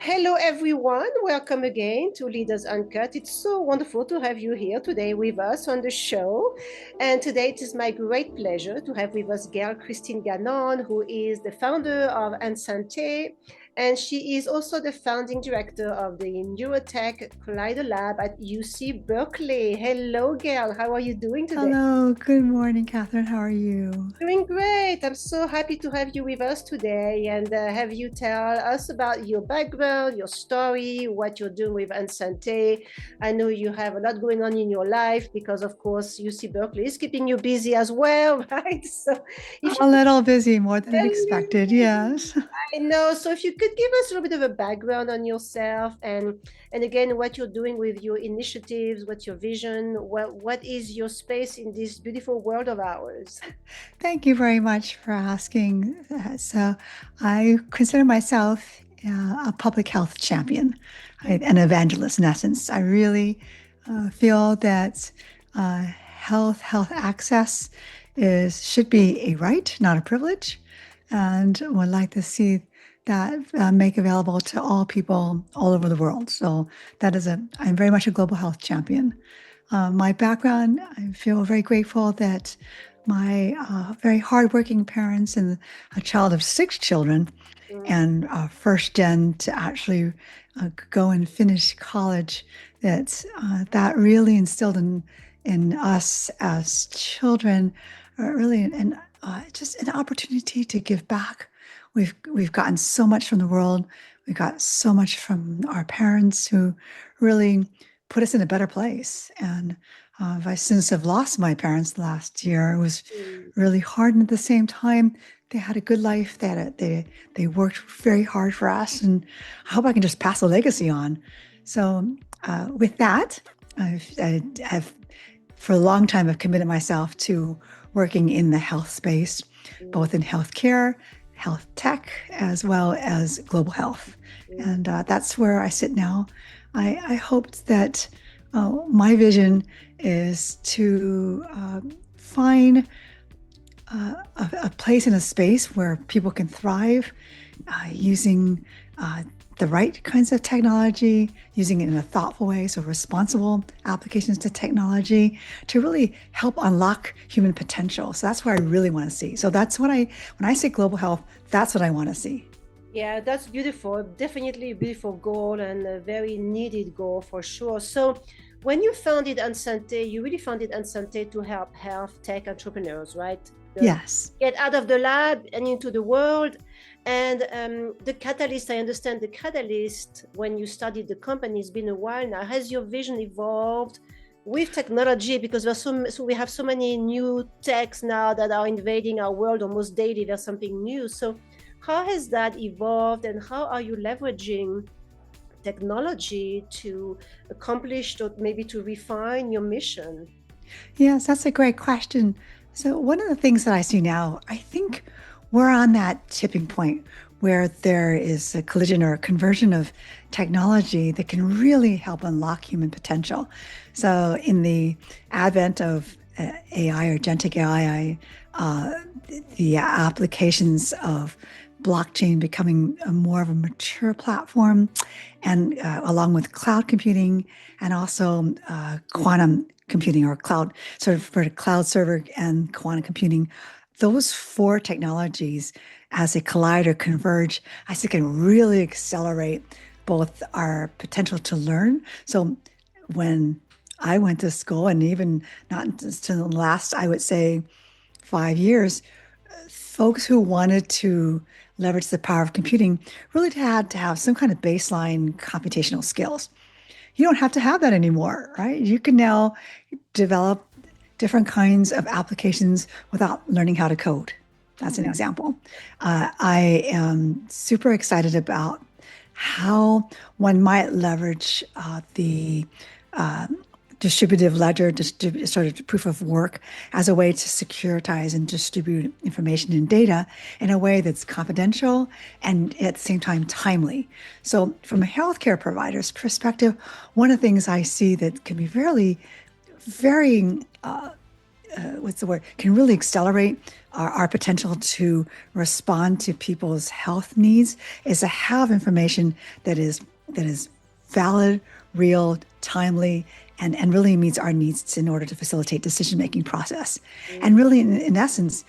Hello, everyone. Welcome again to Leaders Uncut. It's so wonderful to have you here today with us on the show. And today it is my great pleasure to have with us Gail Gannon, who is the founder of Ensanté. And she is also the founding director of the Neurotech Collider Lab at UC Berkeley. Hello, Gail. How are you doing today? Hello, good morning, Catherine. How are you? Doing great. I'm so happy to have you with us today and have you tell us about your background, your story, what you're doing with Ensanté. I know you have a lot going on in your life because, of course, UC Berkeley is keeping you busy as well, right? So, if you A could little busy, more than tell expected, yes. I know. So if you could give us a little bit of a background on yourself and again what you're doing with your initiatives, what's your vision, what is your space in this beautiful world of ours? Thank you very much for asking. So, I consider myself a public health champion, an evangelist in essence. I really feel that health access should be a right, not a privilege, and would like to see that make available to all people all over the world. So I'm very much a global health champion. My background, I feel very grateful that my very hardworking parents and a child of six children and first gen to actually go and finish college, that really instilled in us as children, really just an opportunity to give back. We've gotten so much from the world. We got so much from our parents who really put us in a better place. And I since have lost my parents last year. It was Mm. really hard, and at the same time, they had a good life. They worked very hard for us, and I hope I can just pass a legacy on. So with that, I've for a long time I've committed myself to working in the health space, both in healthcare, health tech, as well as global health. And that's where I sit now. I hoped that my vision is to find a place in a space where people can thrive using the right kinds of technology, using it in a thoughtful way, so responsible applications to technology to really help unlock human potential. So that's where I really want to see. So when I say global health, that's what I want to see. Yeah, that's beautiful. Definitely a beautiful goal and a very needed goal for sure. So, when you founded Ensanté, you really founded Ensanté to help health tech entrepreneurs, right? Yes. Get out of the lab and into the world. And the catalyst, I understand the catalyst when you started the company, it's been a while now. Has your vision evolved with technology? Because so we have so many new techs now that are invading our world almost daily. There's something new. So how has that evolved and how are you leveraging technology to accomplish or maybe to refine your mission? Yes, that's a great question. So, one of the things that I see now, I think we're on that tipping point where there is a collision or a conversion of technology that can really help unlock human potential. So, in the advent of AI or agentic AI, the applications of blockchain becoming more of a mature platform, and along with cloud computing and also quantum computing or cloud, sort of for cloud server and quantum computing, those four technologies as they collide or converge, I think can really accelerate both our potential to learn. So when I went to school, and even not just to the last, I would say 5 years, folks who wanted to leverage the power of computing really had to have some kind of baseline computational skills. You don't have to have that anymore, right? You can now develop different kinds of applications without learning how to code. That's an example. I am super excited about how one might leverage the distributive ledger, sort of proof of work, as a way to securitize and distribute information and data in a way that's confidential and at the same time timely. So, from a healthcare provider's perspective, one of the things I see that can be very what's the word, can really accelerate our potential to respond to people's health needs is to have information that is valid, real, timely, and really meets our needs in order to facilitate decision-making process. And really, in essence,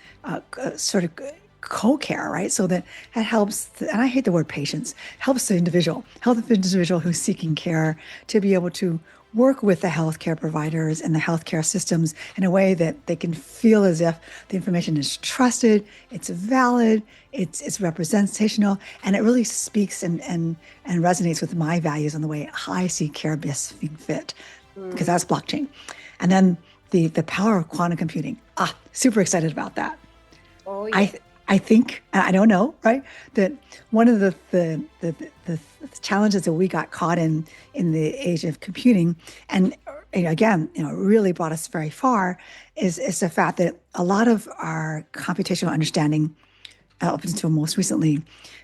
sort of co-care, right? So that it helps, and I hate the word patients, helps the individual who's seeking care to be able to work with the healthcare providers and the healthcare systems in a way that they can feel as if the information is trusted, it's valid, it's representational, and it really speaks and resonates with my values and the way I see care best being fit, because that's blockchain. And then the power of quantum computing. Super excited about that. Oh, yeah. I think, and I don't know, right, that one of the challenges that we got caught in the age of computing, and again, really brought us very far, is the fact that a lot of our computational understanding, up until most recently,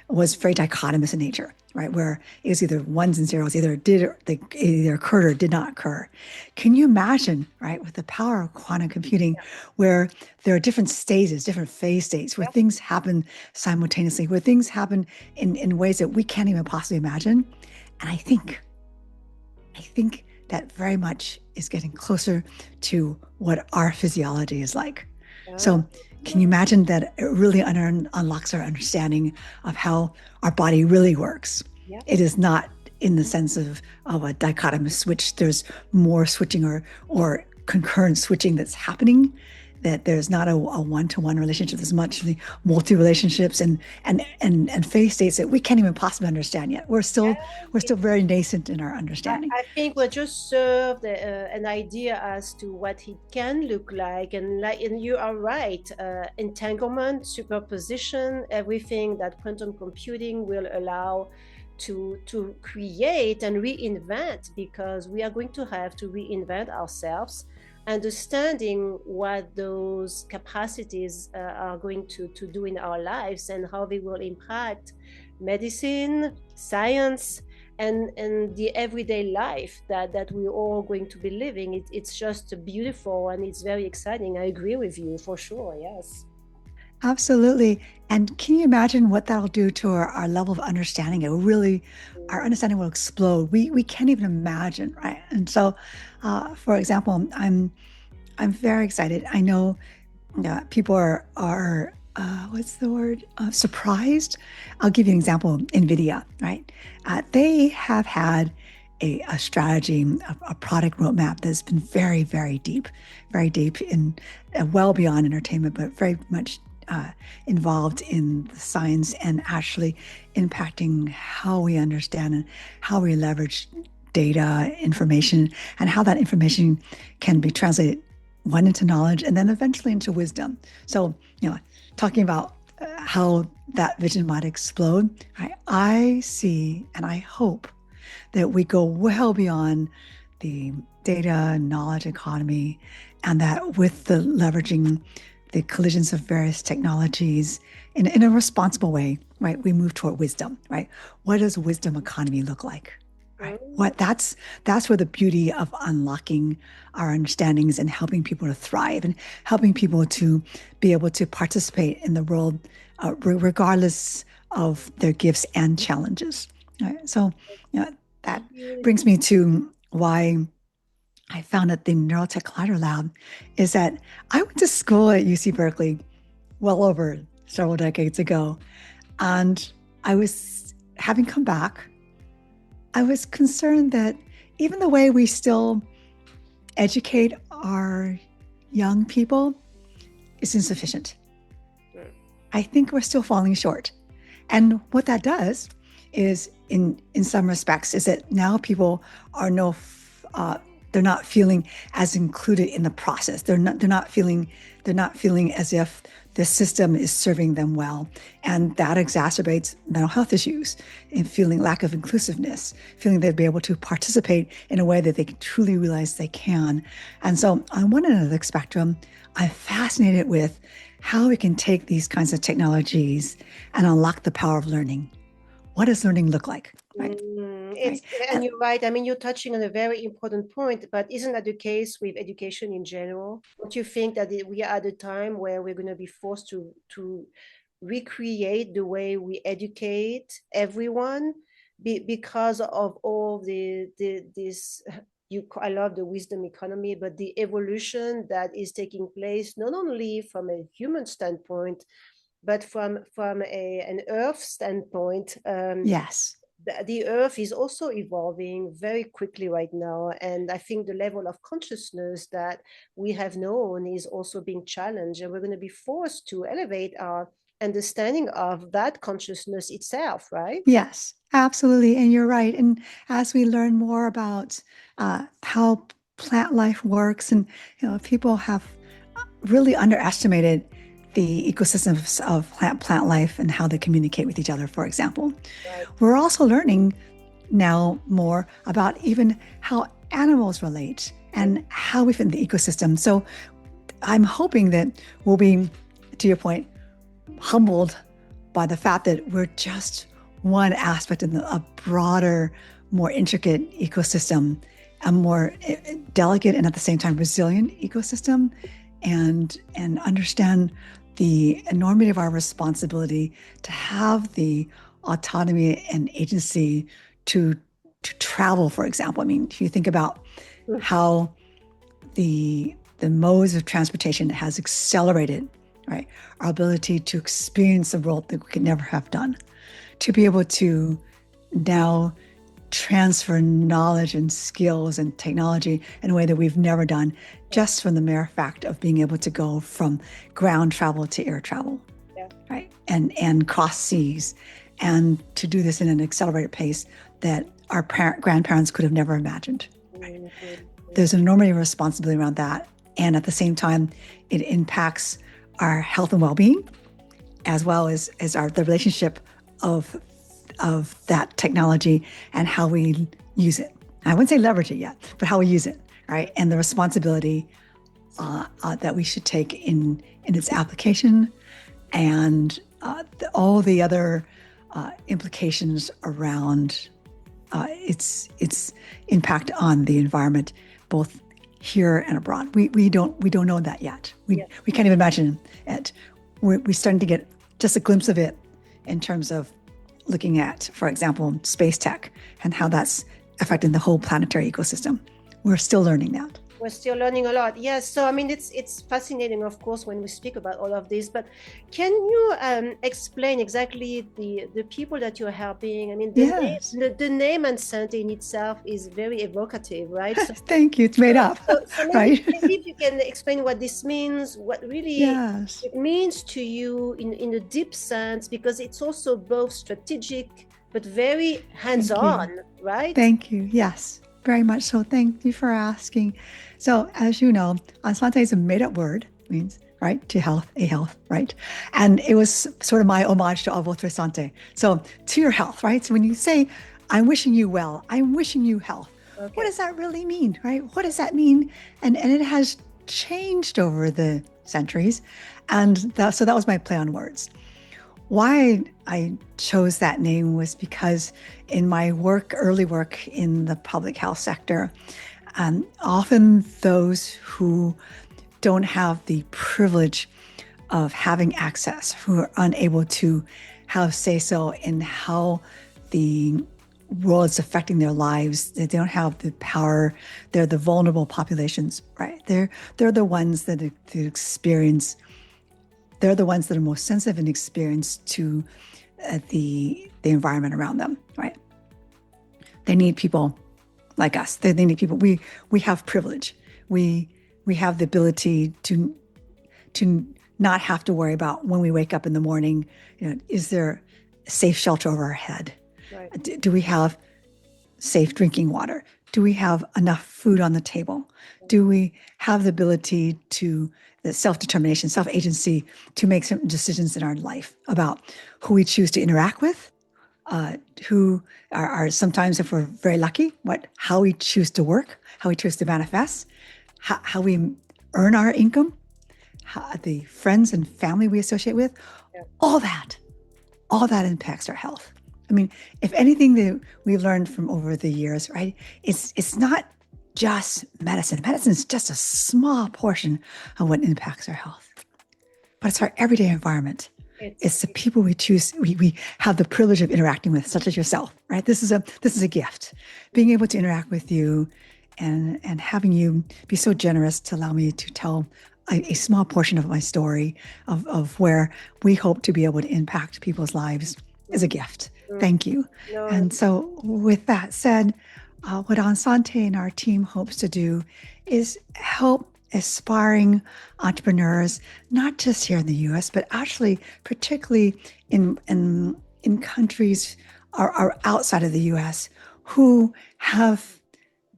was very dichotomous in nature, right? Where it was either ones and zeros, either occurred or did not occur. Can you imagine, right, with the power of quantum computing, where there are different stages, different phase states, where things happen simultaneously, where things happen in ways that we can't even possibly imagine? And I think that very much is getting closer to what our physiology is like. So can you imagine that it really unlocks our understanding of how our body really works? Yeah. It is not in the sense of a dichotomous switch. There's more switching or concurrent switching that's happening, that there's not a one-to-one relationship. There's much of the multi-relationships and phase states that we can't even possibly understand yet. We're still very nascent in our understanding. I think we just served an idea as to what it can look like, and you are right. Entanglement, superposition, everything that quantum computing will allow to create and reinvent, because we are going to have to reinvent ourselves, understanding what those capacities are going to do in our lives and how they will impact medicine, science, and the everyday life that we're all going to be living. It's just beautiful and it's very exciting. I agree with you for sure. Yes. Absolutely. And can you imagine what that'll do to our level of understanding? It will really, our understanding will explode. We can't even imagine, right? And so, for example, I'm very excited. I know people are what's the word? Surprised. I'll give you an example. NVIDIA, right? They have had a strategy, a product roadmap that's been very, very deep in well beyond entertainment, but very much involved in the science and actually impacting how we understand and how we leverage data, information, and how that information can be translated into knowledge and then eventually into wisdom. So, talking about how that vision might explode, I see and I hope that we go well beyond the data knowledge economy, and that with the leveraging the collisions of various technologies in a responsible way, right? We move toward wisdom, right? What does wisdom economy look like? Right. That's where the beauty of unlocking our understandings and helping people to thrive and helping people to be able to participate in the world, regardless of their gifts and challenges. Right? So, that brings me to why I founded the Neurotech Collider Lab. Is that I went to school at UC Berkeley well over several decades ago, and I was having come back. I was concerned that even the way we still educate our young people is insufficient. I think we're still falling short. And what that does is, in some respects, is that now people are they're not feeling as included in the process. They're not feeling as if the system is serving them well. And that exacerbates mental health issues and feeling lack of inclusiveness, feeling they'd be able to participate in a way that they can truly realize they can. And so on one end of the spectrum, I'm fascinated with how we can take these kinds of technologies and unlock the power of learning. What does learning look like? Right? right? And you're right. I mean, you're touching on a very important point, but isn't that the case with education in general? Don't you think that we are at a time where we're going to be forced to recreate the way we educate everyone because of all this I love the wisdom economy, but the evolution that is taking place not only from a human standpoint, but from an Earth standpoint. Yes. The Earth is also evolving very quickly right now, and I think the level of consciousness that we have known is also being challenged, and we're going to be forced to elevate our understanding of that consciousness itself, right? Yes, absolutely. And you're right. And as we learn more about how plant life works, and people have really underestimated the ecosystems of plant life and how they communicate with each other, for example. Right. We're also learning now more about even how animals relate and how we fit in the ecosystem. So I'm hoping that we'll be, to your point, humbled by the fact that we're just one aspect in a broader, more intricate ecosystem, a more delicate and at the same time resilient ecosystem, and understand the enormity of our responsibility to have the autonomy and agency to travel, for example. I mean, if you think about how the modes of transportation has accelerated, right? Our ability to experience the world that we could never have done, to be able to now transfer knowledge and skills and technology in a way that we've never done, just from the mere fact of being able to go from ground travel to air travel, right? And cross seas, and to do this in an accelerated pace that our grandparents could have never imagined. Right? There's an enormity of responsibility around that. And at the same time, it impacts our health and well-being, as well as the relationship of that technology and how we use it. I wouldn't say leverage it yet, but how we use it, right? And the responsibility that we should take in its application, and all the other implications around its impact on the environment, both here and abroad. We don't know that yet. We can't even imagine it. We're starting to get just a glimpse of it in terms of looking at, for example, space tech and how that's affecting the whole planetary ecosystem. We're still learning that. We're still learning a lot. Yes. So, I mean, it's fascinating, of course, when we speak about all of this, but can you explain exactly the people that you're helping? I mean, the name Ensanté in itself is very evocative, right? So, thank you. It's made up, so right? Maybe if you can explain what this means, what really it means to you in a deep sense, because it's also both strategic, but very hands-on, right? Thank you. Yes. Very much so. Thank you for asking. So, as you know, Ensanté is a made-up word, means right to health, a health, right? And it was sort of my homage to à votre santé. So, to your health, right? So when you say, "I'm wishing you well," I'm wishing you health. Okay. What does that really mean, right? What does that mean? And it has changed over the centuries, and so that was my play on words. Why I chose that name was because in my early work in the public health sector, often those who don't have the privilege of having access, who are unable to have say-so in how the world is affecting their lives, they don't have the power, they're the vulnerable populations, right? They're the ones that experience. They're the ones that are most sensitive and experienced to the environment around them, right? They need people like us. They need people. We have privilege. We have the ability to not have to worry about when we wake up in the morning. Is there safe shelter over our head? Right. Do we have safe drinking water? Do we have enough food on the table? Do we have the ability to the self-determination, self-agency to make some decisions in our life about who we choose to interact with, who are sometimes, if we're very lucky, how we choose to work, how we choose to manifest, how we earn our income, the friends and family we associate with, all that impacts our health. I mean, if anything that we learned from over the years, right, it's not just medicine. Medicine is just a small portion of what impacts our health, but it's our everyday environment. It's the people we choose, we have the privilege of interacting with, such as yourself, right? This is a gift. Being able to interact with you and having you be so generous to allow me to tell a small portion of my story of where we hope to be able to impact people's lives is a gift. Thank you. No. And so with that said, what Ensanté and our team hopes to do is help aspiring entrepreneurs, not just here in the U.S., but actually particularly in countries are outside of the U.S. who have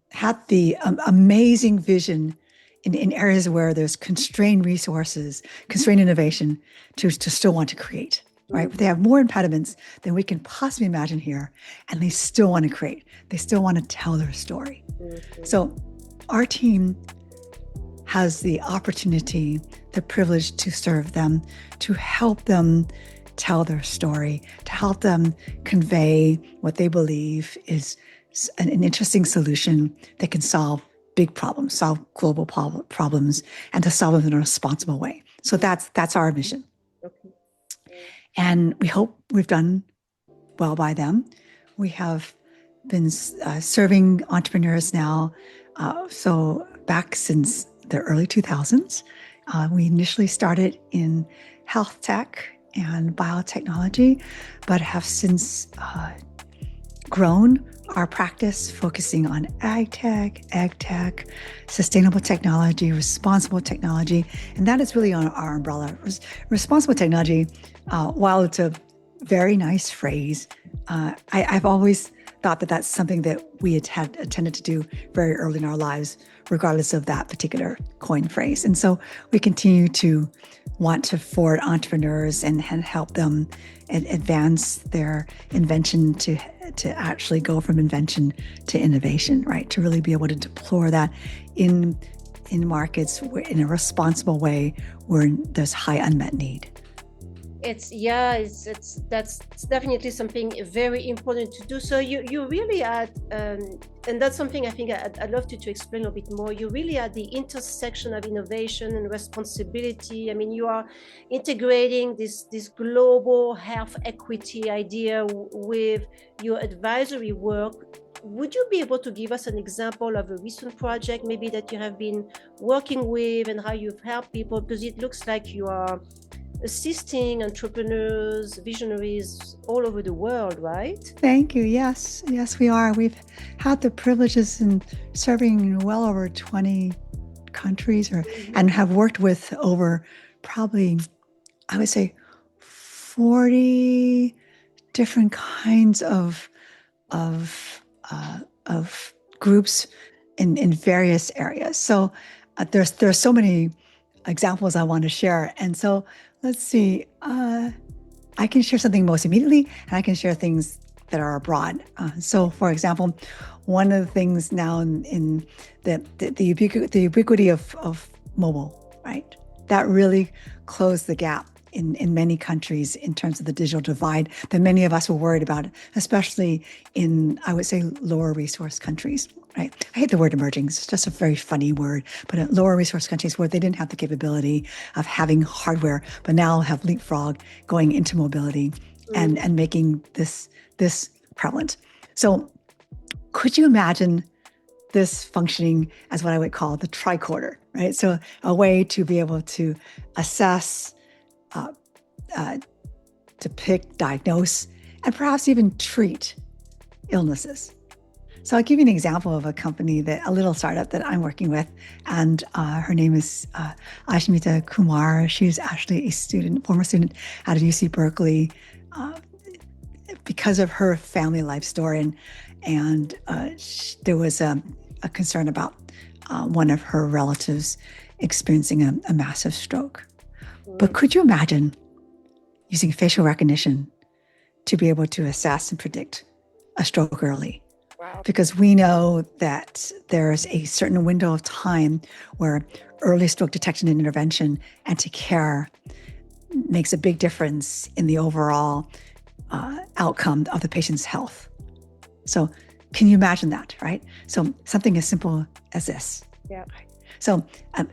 had the amazing vision in areas where there's constrained resources, constrained innovation to still want to create, right? They have more impediments than we can possibly imagine here, and they still want to create. They still want to tell their story. So our team has the opportunity, the privilege to serve them, to help them tell their story, to help them convey what they believe is an interesting solution that can solve big problems, solve global problems, and to solve them in a responsible way. So that's our mission. Okay. And we hope we've done well by them. We have been serving entrepreneurs now, so back since the early 2000s. We initially started in health tech and biotechnology, but have since grown our practice focusing on ag tech, sustainable technology, responsible technology. And that is really on our umbrella. Responsible technology, while it's a very nice phrase, I've always thought that that's something that we had tended to do very early in our lives, regardless of that particular coin phrase. And so we continue to want to forward entrepreneurs and help them advance their invention to actually go from invention to innovation, right? To really be able to deploy that in markets in a responsible way where there's high unmet need. That's definitely something very important to do. So you really are, and that's something I think I'd love to explain a bit more. You really are the intersection of innovation and responsibility. I mean, you are integrating this global health equity idea with your advisory work. Would you be able to give us an example of a recent project maybe that you have been working with and how you've helped people? Because it looks like you are assisting entrepreneurs, visionaries all over the world, right? Thank you. Yes, we are. We've had the privileges in serving well over 20 countries and have worked with over probably, I would say, 40 different kinds of groups in various areas. So there's so many examples I want to share. And so let's see, I can share something most immediately, and I can share things that are abroad. So for example, one of the things now in the ubiquity of mobile, right? That really closed the gap in many countries in terms of the digital divide that many of us were worried about, especially in, I would say, lower resource countries, right? I hate the word emerging. It's just a very funny word, but in lower resource countries where they didn't have the capability of having hardware, but now have leapfrog going into mobility and making this prevalent. So could you imagine this functioning as what I would call the tricorder, right? So a way to be able to assess, depict, diagnose, and perhaps even treat illnesses. So I'll give you an example of a little startup that I'm working with, and her name is Ashmita Kumar. She's actually former student out of UC Berkeley. Because of her family life story, and there was a concern about one of her relatives experiencing a massive stroke. But could you imagine using facial recognition to be able to assess and predict a stroke early? Wow. Because we know that there's a certain window of time where early stroke detection and intervention and to care makes a big difference in the overall outcome of the patient's health. So can you imagine that, right? So something as simple as this. Yeah. So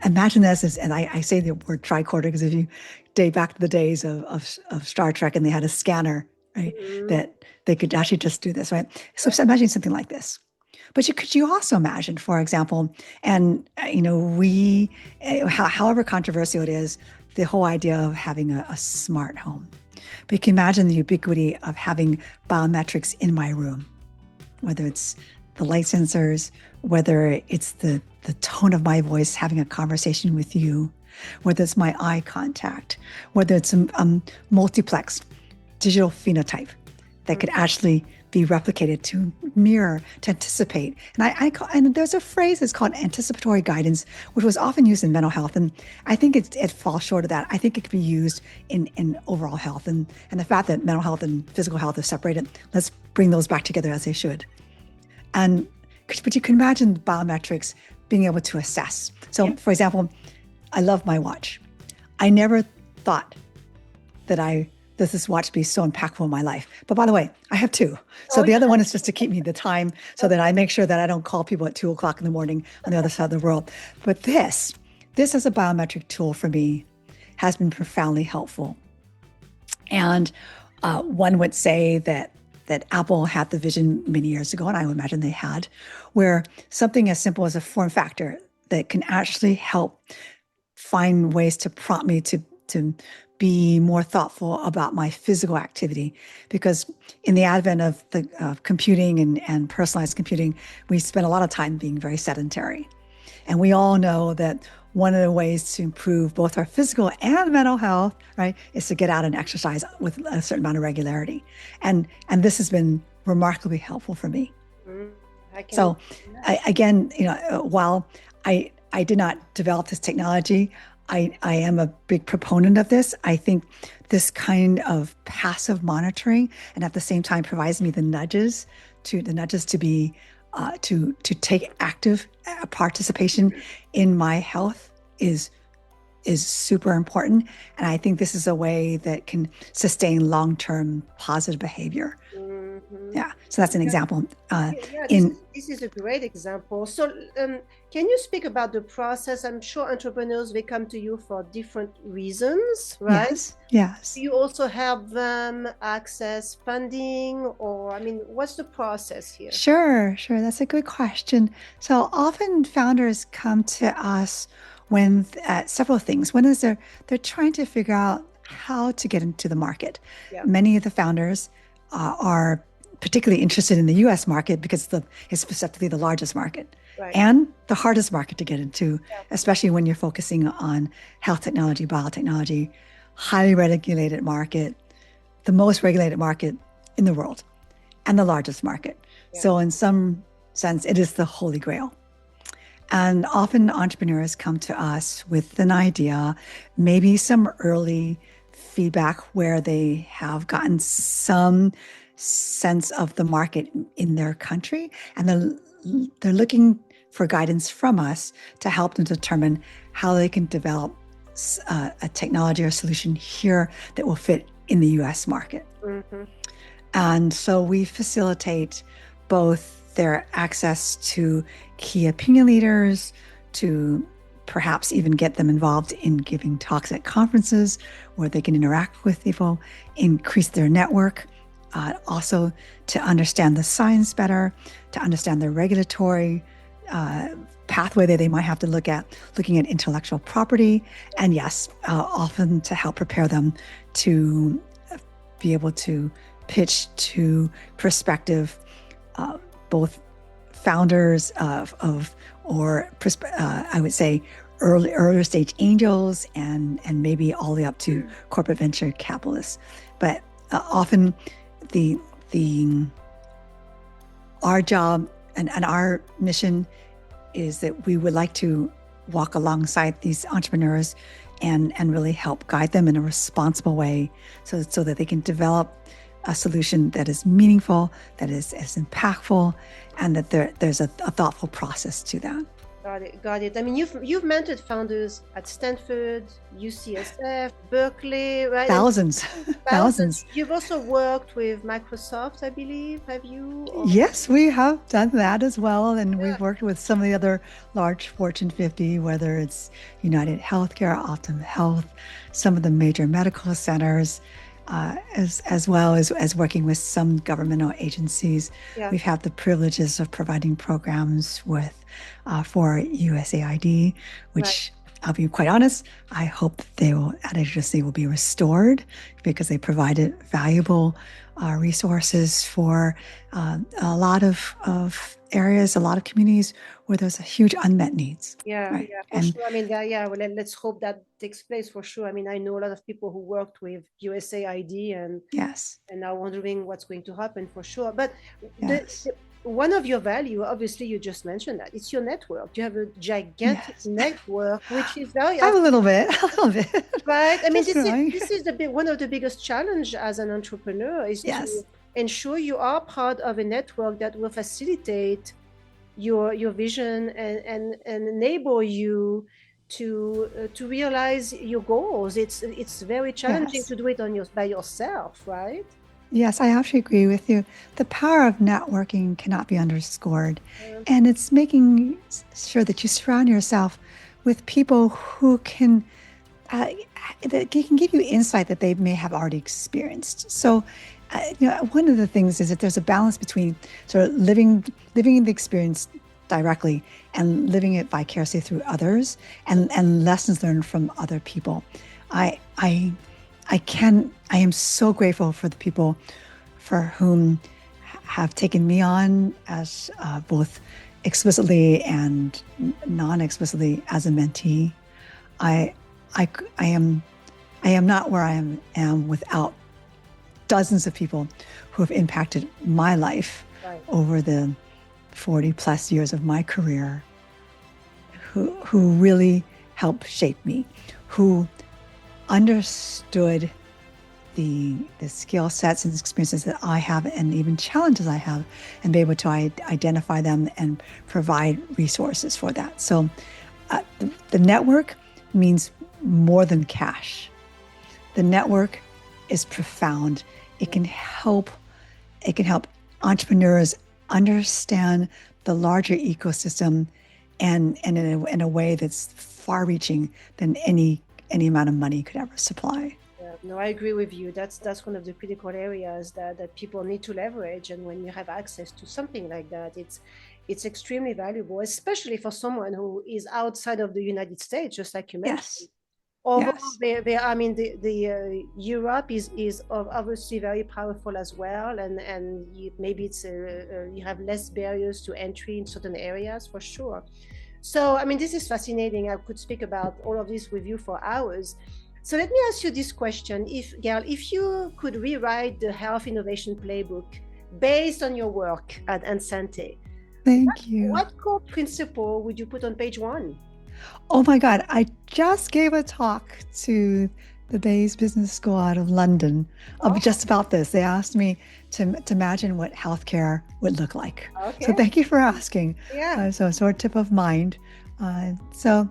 imagine this, and I say the word tricorder because if you date back to the days of Star Trek and they had a scanner, right, that they could actually just do this, right? So imagine something like this. But could you also imagine, for example, and however controversial it is, the whole idea of having a smart home. But you can imagine the ubiquity of having biometrics in my room, whether it's the light sensors, whether it's the tone of my voice having a conversation with you, whether it's my eye contact, whether it's a multiplex digital phenotype that could actually be replicated to mirror, to anticipate. And there's a phrase that's called anticipatory guidance, which was often used in mental health. And I think it falls short of that. I think it could be used in overall health. And the fact that mental health and physical health are separated, let's bring those back together as they should. But you can imagine biometrics being able to assess. So, for example, I love my watch. I never thought that this watch be so impactful in my life. But by the way, I have two. So the other one is just to keep me the time so that I make sure that I don't call people at 2:00 in the morning on the other side of the world. But this as a biometric tool for me has been profoundly helpful. And one would say that Apple had the vision many years ago, and I would imagine they had, where something as simple as a form factor that can actually help find ways to prompt me to be more thoughtful about my physical activity. Because in the advent of the computing and personalized computing, we spend a lot of time being very sedentary. And we all know that one of the ways to improve both our physical and mental health, right, is to get out and exercise with a certain amount of regularity. And this has been remarkably helpful for me. So again, while I did not develop this technology, I am a big proponent of this. I think this kind of passive monitoring and at the same time provides me the nudges to be to take active participation in my health is super important. And I think this is a way that can sustain long-term positive behavior. Yeah, so that's an example. This is a great example. So can you speak about the process? I'm sure entrepreneurs, they come to you for different reasons, right? Yes. Do you also help them access funding, or, what's the process here? Sure. That's a good question. So often founders come to us when several things. One is they're trying to figure out how to get into the market. Yeah. Many of the founders are particularly interested in the U.S. market because it's specifically the largest market, right, and the hardest market to get into, especially when you're focusing on health technology, biotechnology, highly regulated market, the most regulated market in the world, and the largest market. Yeah. So in some sense, it is the holy grail. And often entrepreneurs come to us with an idea, maybe some early feedback where they have gotten some sense of the market in their country, and they're looking for guidance from us to help them determine how they can develop a technology or solution here that will fit in the US market. And so we facilitate both their access to key opinion leaders, to perhaps even get them involved in giving talks at conferences where they can interact with people, increase their network, also to understand the science better, to understand the regulatory pathway that they might have to looking at intellectual property, and yes, often to help prepare them to be able to pitch to prospective both founders I would say earlier stage angels and maybe all the way up to corporate venture capitalists. But often our job and our mission is that we would like to walk alongside these entrepreneurs and really help guide them in a responsible way so that they can develop a solution that is meaningful, that is impactful, and that there's a thoughtful process to that. Got it. Got it. I mean, you've mentored founders at Stanford, UCSF, Berkeley, right? And Thousands, thousands. thousands. You've also worked with Microsoft, I believe. Have you? Yes, we have done that as well. And Yeah. we've worked with some of the other large Fortune 50, whether it's United Healthcare, Optum Health, some of the major medical centers, as well as working with some governmental agencies. Yeah. We've had the privileges of providing programs with for USAID, Right. which I'll be quite honest, I hope that they will, adequacy will be restored because they provided valuable resources for a lot of areas, a lot of communities where there's a huge unmet needs, Yeah, right? yeah, for And sure. I mean, yeah, well, let's hope that takes place for sure. I mean, I know a lot of people who worked with USAID yes, and are wondering what's going to happen for sure. But yes, one of your value, obviously, you just mentioned that it's your network. You have a gigantic yes. network, which is very I have a often little bit, a little bit, right. I mean, just growing. this is the big one of the biggest challenge as an entrepreneur is to Yes, ensure you are part of a network that will facilitate your vision and enable you to realize your goals. It's very challenging yes. to do it on your by yourself, right? Yes, I actually agree with you. The power of networking cannot be underscored. Uh, And it's making sure that you surround yourself with people who can uh, that can give you insight that they may have already experienced. So, one of the things is that there's a balance between sort of living the experience directly and living it vicariously through others and lessons learned from other people. I I I am so grateful for the people for whom have taken me on as both explicitly and non-explicitly as a mentee. I, I, I am, I am not where am without dozens of people who have impacted my life right. over the 40 plus years of my career, who really helped shape me, who understood the skill sets and experiences that I have and even challenges I have and be able to identify them and provide resources for that. So the network means more than cash. The network is profound. It can help entrepreneurs understand the larger ecosystem and in a way that's far reaching than any amount of money could ever supply. Yeah, no, I agree with you. That's one of the critical areas that people need to leverage. And when you have access to something like that, it's extremely valuable, especially for someone who is outside of the United States, just like you mentioned. Yes. Although Yes. I mean, the Europe is obviously very powerful as well, and maybe it's you have less barriers to entry in certain areas for sure. So, I mean, this is fascinating. I could speak about all of this with you for hours. So let me ask you this question. If, Gail, if you could rewrite the health innovation playbook based on your work at Ensanté, Thank you. what core principle would you put on page one? Oh my God. I just gave a talk to the Bayes Business School out of London of Oh, just about this. They asked me to imagine what healthcare would look like. So okay. thank you for asking. Yeah. So sort of tip of mind. So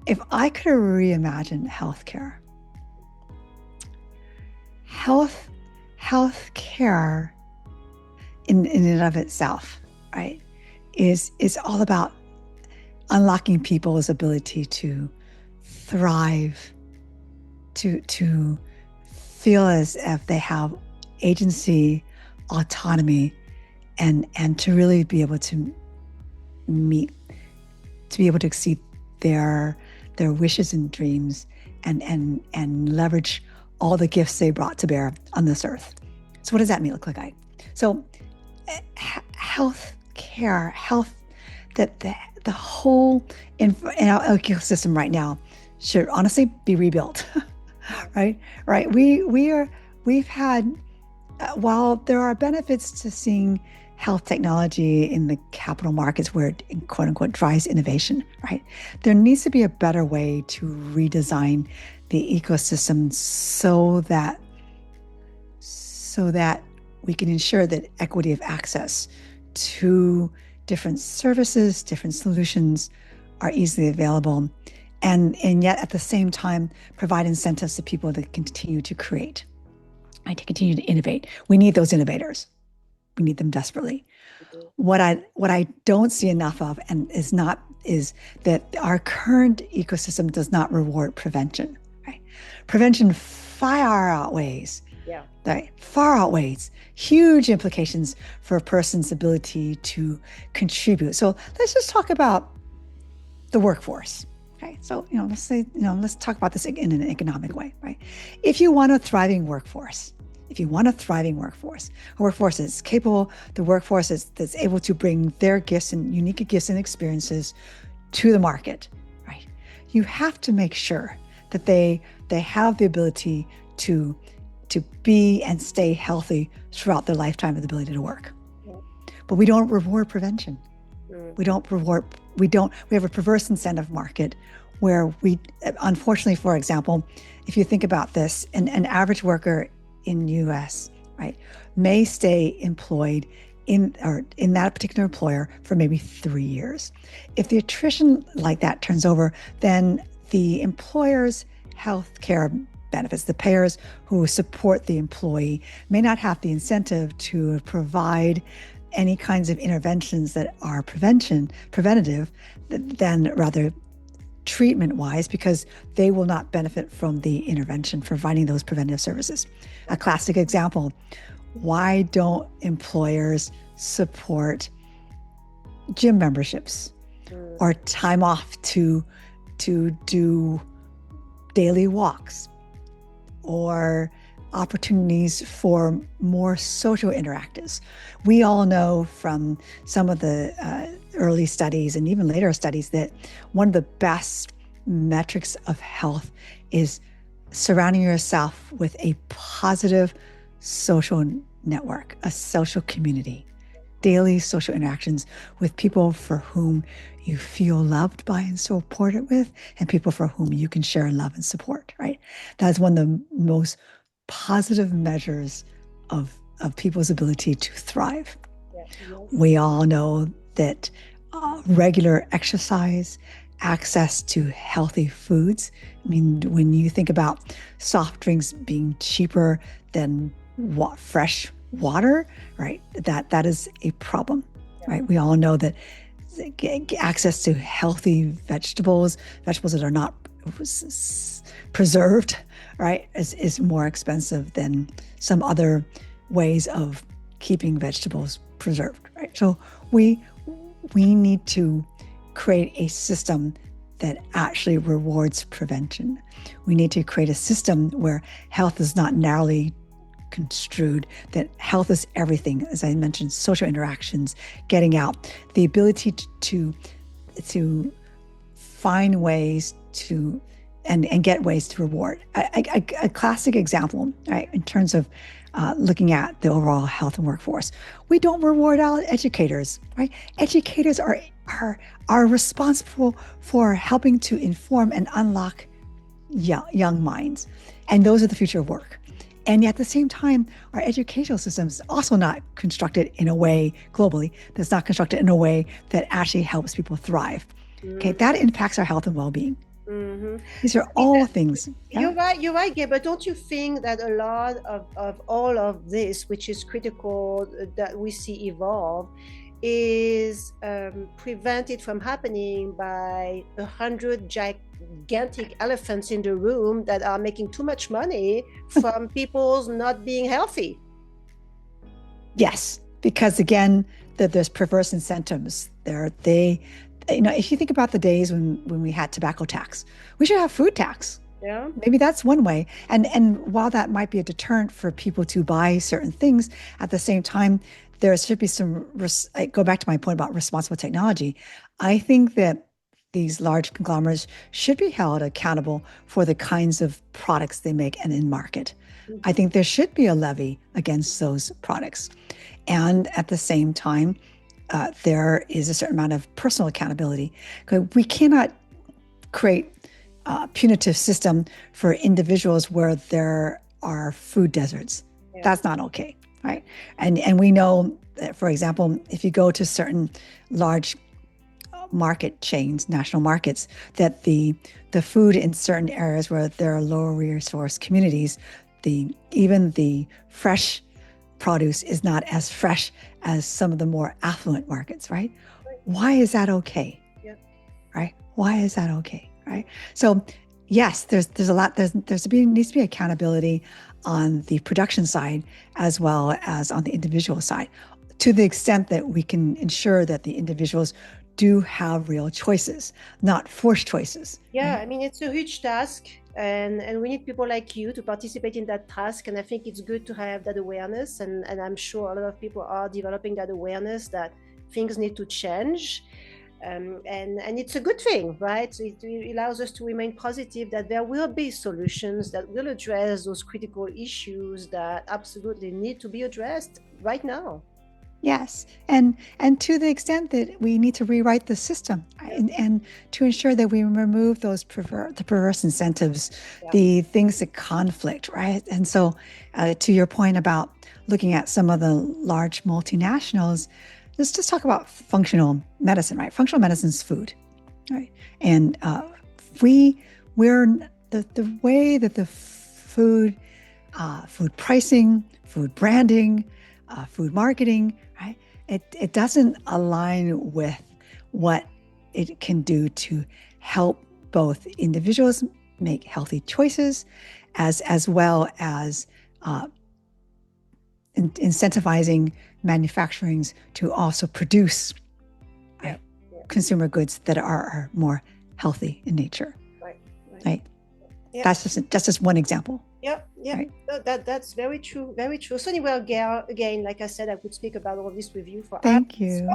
if I could reimagine health, healthcare in and of itself, right, is all about unlocking people's ability to thrive, to feel as if they have agency, autonomy, and to really be able to meet, to be able to exceed their wishes and dreams and leverage all the gifts they brought to bear on this earth. So what does that mean look like? So health care, health, that the whole in our ecosystem right now should honestly be rebuilt. Right. We've had while there are benefits to seeing health technology in the capital markets where it quote unquote drives innovation, right? There needs to be a better way to redesign the ecosystem so that we can ensure that equity of access to different services, different solutions are easily available, and yet at the same time provide incentives to people to continue to create, right, to continue to innovate. We need those innovators. We need them desperately. What I don't see enough of, and is that our current ecosystem does not reward prevention. Right? Prevention far outweighs huge implications for a person's ability to contribute. So let's just talk about the workforce. Okay, so let's talk about this in an economic way, right? If you want a thriving workforce, a workforce that's capable, the workforce that's able to bring their gifts and unique gifts and experiences to the market, right? You have to make sure that they have the ability to be and stay healthy throughout their lifetime with the ability to work. But we don't reward prevention. We have a perverse incentive market where unfortunately, for example, if you think about this, an average worker in US, right, may stay employed in that particular employer for maybe 3 years. If the attrition like that turns over, then the employer's health care benefits, the payers who support the employee, may not have the incentive to provide any kinds of interventions that are preventative than rather treatment-wise, because they will not benefit from the intervention, providing those preventative services. A classic example, why don't employers support gym memberships or time off to do daily walks or opportunities for more social interactives? We all know from some of the early studies and even later studies that one of the best metrics of health is surrounding yourself with a positive social network, a social community, daily social interactions with people for whom you feel loved by and supported with, and people for whom you can share love and support, right? That's one of the most positive measures of people's ability to thrive. We all know that regular exercise, access to healthy foods. I mean, when you think about soft drinks being cheaper than fresh water, right? That is a problem, right? We all know that access to healthy vegetables that are not preserved, right, is more expensive than some other ways of keeping vegetables preserved, right? So we need to create a system that actually rewards prevention. We need to create a system where health is not narrowly construed, that health is everything, as I mentioned, social interactions, getting out, the ability to find ways to and get ways to reward. A classic example, right, in terms of looking at the overall health and workforce, we don't reward our educators, right? Educators are responsible for helping to inform and unlock young minds, and those are the future of work. And yet at the same time, our educational system is also not constructed in a way globally that's not constructed in a way that actually helps people thrive. Okay, that impacts our health and well-being. These are all things. Yeah? You're right, Gail, but don't you think that a lot of all of this, which is critical that we see evolve, is prevented from happening by 100 gigantic elephants in the room that are making too much money from people's not being healthy? Yes, because again, there's perverse incentives there. If you think about the days when we had tobacco tax, we should have food tax. Yeah. Maybe that's one way. And while that might be a deterrent for people to buy certain things, at the same time, there should be I go back to my point about responsible technology. I think that these large conglomerates should be held accountable for the kinds of products they make and in market. I think there should be a levy against those products. And at the same time, there is a certain amount of personal accountability. We cannot create a punitive system for individuals where there are food deserts. Yeah. That's not okay, right? And we know that, for example, if you go to certain large market chains, national markets, that the food in certain areas where there are lower resource communities, even the fresh produce is not as fresh as some of the more affluent markets, right? Why is that okay? Yeah. Right? Why is that okay? Right? So yes, there's a lot, needs to be accountability on the production side as well as on the individual side, to the extent that we can ensure that the individuals do have real choices, not forced choices. Yeah, right? I mean, it's a huge task, and we need people like you to participate in that task. And I think it's good to have that awareness. And I'm sure a lot of people are developing that awareness that things need to change. And it's a good thing, right? So it allows us to remain positive that there will be solutions that will address those critical issues that absolutely need to be addressed right now. Yes, and to the extent that we need to rewrite the system, and to ensure that we remove those the perverse incentives, Yeah. the things that conflict, right? And so, to your point about looking at some of the large multinationals, let's just talk about functional medicine, right? Functional medicine is food, right? And we're the way that the food pricing, food branding, food marketing, right? It doesn't align with what it can do to help both individuals make healthy choices, as well as incentivizing manufacturings to also produce consumer goods that are more healthy in nature. Right. Yeah. That's just one example. Yeah, right. No, that's very true, very true. So anyway, Gail, again, like I said, I could speak about all this with you for hours. Thank you.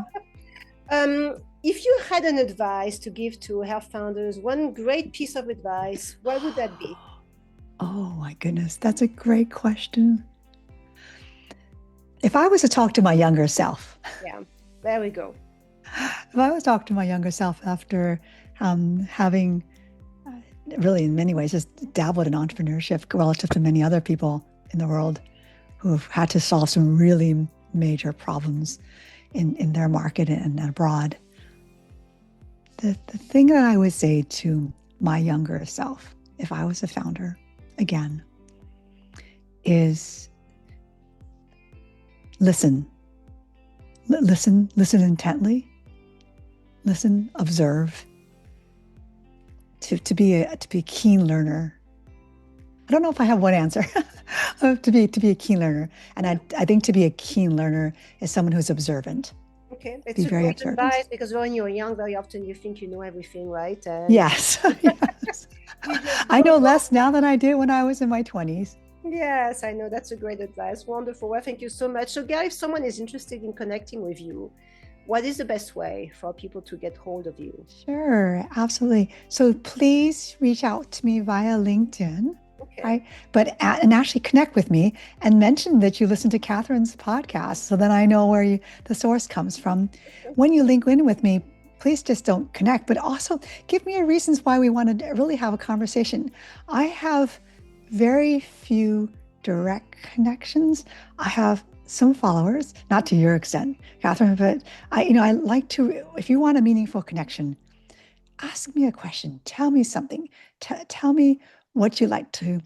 If you had an advice to give to health founders, one great piece of advice, what would that be? Oh my goodness, that's a great question. If I was to talk to my younger self. Yeah, there we go. If I was to talk to my younger self after having really in many ways just dabbled in entrepreneurship relative to many other people in the world who have had to solve some really major problems in their market and abroad. The thing that I would say to my younger self, if I was a founder again, is listen intently, observe, to be a keen learner. I don't know if I have one answer. to be a keen learner, and I think to be a keen learner is someone who's observant. Okay, it's very advice, because when you're young, very often you think you know everything, right? And yes, yes. I know less now than I did when I was in my 20s. Yes, I know. That's a great advice. Wonderful. Well, thank you so much. So, Gail, if someone is interested in connecting with you, what is the best way for people to get hold of you? Sure, absolutely. So please reach out to me via LinkedIn. Okay. Right? And actually connect with me and mention that you listen to Catherine's podcast, so that I know where the source comes from. Okay. When you link in with me, please just don't connect, but also give me reasons why we want to really have a conversation. I have very few direct connections. I have some followers, not to your extent, Catherine, but I like to, if you want a meaningful connection, ask me a question, tell me something, tell me what you like to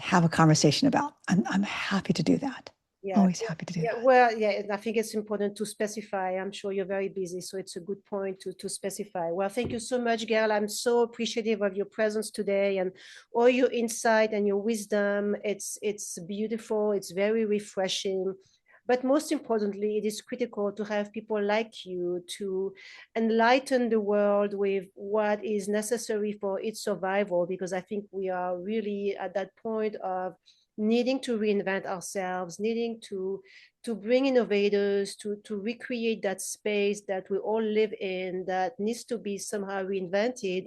have a conversation about. I'm happy to do that. Yeah. Always happy to do that. Well, yeah, I think it's important to specify. I'm sure you're very busy, so it's a good point to specify. Well, thank you so much, Gail. I'm so appreciative of your presence today and all your insight and your wisdom. It's beautiful. It's very refreshing. But most importantly, it is critical to have people like you to enlighten the world with what is necessary for its survival, because I think we are really at that point of needing to reinvent ourselves, needing to bring innovators to recreate that space that we all live in, that needs to be somehow reinvented,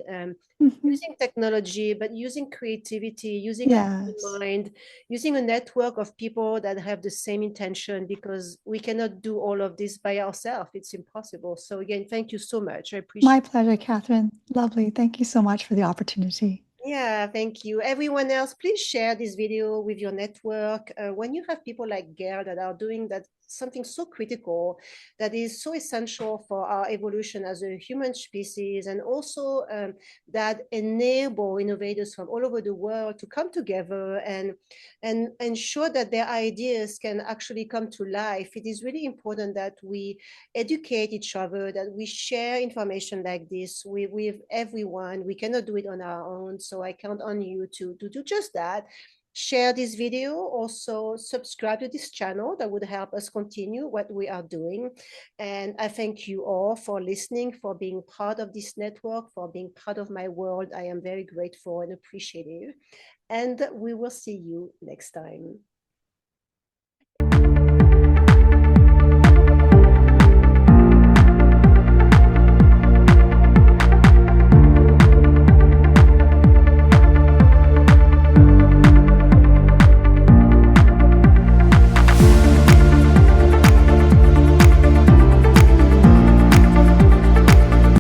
using technology, but using creativity, using a mind, using a network of people that have the same intention, because we cannot do all of this by ourselves. It's impossible. So again, thank you so much. I appreciate it. My pleasure, Catherine. Lovely. Thank you so much for the opportunity. Yeah, thank you. Everyone else, please share this video with your network. When you have people like Gail that are doing that something so critical that is so essential for our evolution as a human species, and also that enable innovators from all over the world to come together and ensure that their ideas can actually come to life. It is really important that we educate each other, that we share information like this with everyone. We cannot do it on our own, so I count on you to do just that. Share this video, also subscribe to this channel. That would help us continue what we are doing. And I thank you all for listening, for being part of this network, for being part of my world. I am very grateful and appreciative. And we will see you next time.